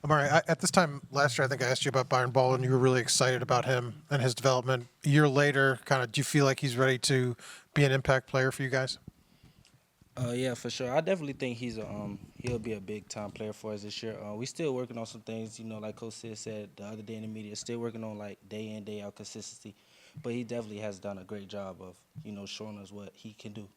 Amare, at this time last year, I think I asked you about Byron Ball, and you were really excited about him and his development. A year later, kind of, do you feel like he's ready to be an impact player for you guys? Yeah, for sure. I definitely think he'll be a big time player for us this year. We still working on some things, like Coach Sid said the other day in the media, still working on like day in, day out consistency. But he definitely has done a great job of, showing us what he can do.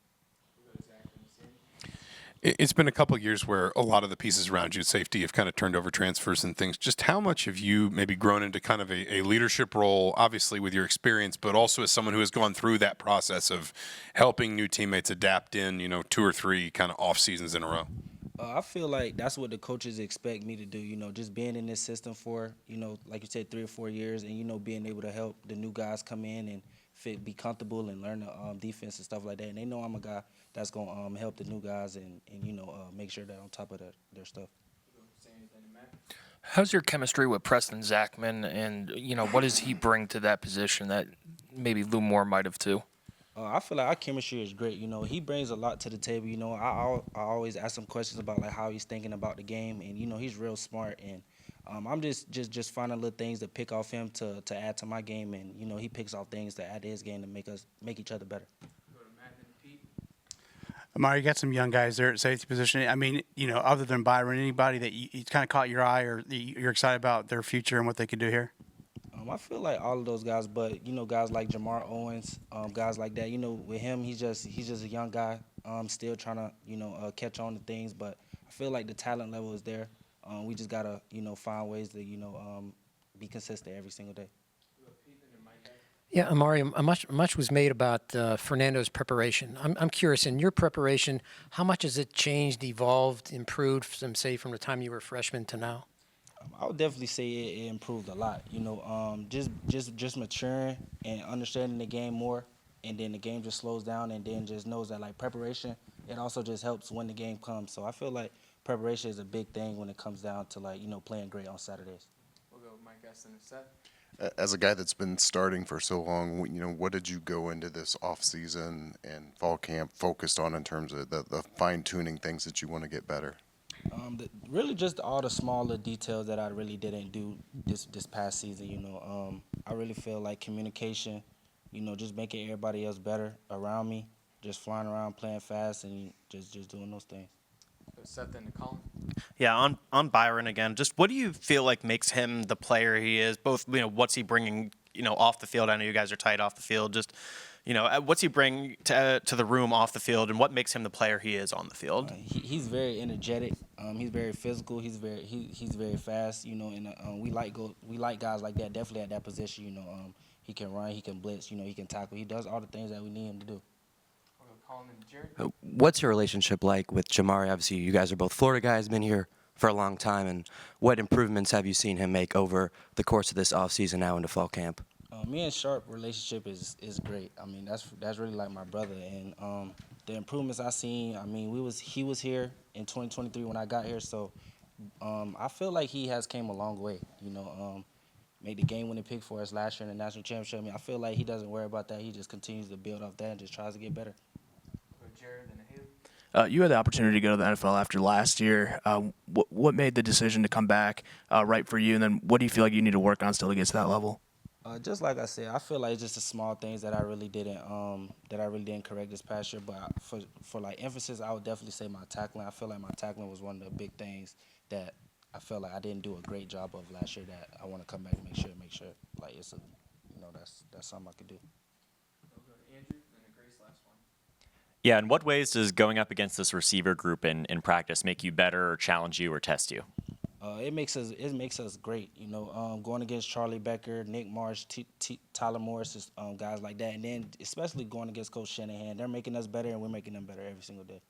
It's been a couple of years where a lot of the pieces around you, safety, have kind of turned over transfers and things. Just how much have you maybe grown into kind of a leadership role, obviously with your experience, but also as someone who has gone through that process of helping new teammates adapt in, 2 or 3 kind of off seasons in a row? I feel like that's what the coaches expect me to do. Just being in this system for like you said, 3 or 4 years, and being able to help the new guys come in and be comfortable and learn the defense and stuff like that. And they know I'm a guy that's gonna help the new guys and make sure they're on top of their stuff. How's your chemistry with Preston Zachman, and what does he bring to that position that maybe Lou Moore might have too? I feel like our chemistry is great. He brings a lot to the table. I always ask him questions about like how he's thinking about the game, and he's real smart. And I'm just finding little things to pick off him to add to my game, and he picks off things to add to his game to make each other better. Amari, you got some young guys there at safety position. I mean, other than Byron, anybody that you kind of caught your eye or you're excited about their future and what they could do here? I feel like all of those guys, but guys like Jamar Owens, guys like that. With him, he's just a young guy, still trying to catch on to things. But I feel like the talent level is there. We just gotta find ways to be consistent every single day. Yeah, Amari, much was made about Fernando's preparation. I'm curious, in your preparation, how much has it changed, evolved, improved, from the time you were a freshman to now? I would definitely say it improved a lot. Just maturing and understanding the game more, and then the game just slows down, and then just knows that like preparation, it also just helps when the game comes. So I feel like preparation is a big thing when it comes down to like playing great on Saturdays. We'll go with Mike Essen and Seth. As a guy that's been starting for so long, what did you go into this off season and fall camp focused on in terms of the fine tuning things that you want to get better? Really just all the smaller details that I really didn't do this past season. I really feel like communication, just making everybody else better around me, just flying around, playing fast, and just doing those things. Seth and Colin. Yeah, on Byron again. Just what do you feel like makes him the player he is? Both, what's he bringing, off the field? I know you guys are tight off the field. Just, what's he bring to the room off the field, and what makes him the player he is on the field? He's very energetic. He's very physical. He's very fast. And we like guys like that. Definitely at that position. He can run. He can blitz. He can tackle. He does all the things that we need him to do. What's your relationship like with Jamari? Obviously, you guys are both Florida guys, been here for a long time, and what improvements have you seen him make over the course of this offseason now into fall camp? Me and Sharp relationship is great. I mean, that's really like my brother, and the improvements I seen. I mean, he was here in 2023 when I got here, so I feel like he has came a long way. Made the game-winning pick for us last year in the national championship. I mean, I feel like he doesn't worry about that. He just continues to build off that and just tries to get better. You had the opportunity to go to the NFL after last year. What made the decision to come back right for you, and then what do you feel like you need to work on still to get to that level? Just like I said, I feel like it's just the small things that I really didn't correct this past year. But for like emphasis, I would definitely say my tackling. I feel like my tackling was one of the big things that I felt like I didn't do a great job of last year. That I want to come back and make sure like it's that's something I could do. Yeah, in what ways does going up against this receiver group in practice make you better or challenge you or test you? It makes us great, going against Charlie Becker, Nick Marsh, Tyler Morris, guys like that, and then especially going against Coach Shanahan. They're making us better, and we're making them better every single day.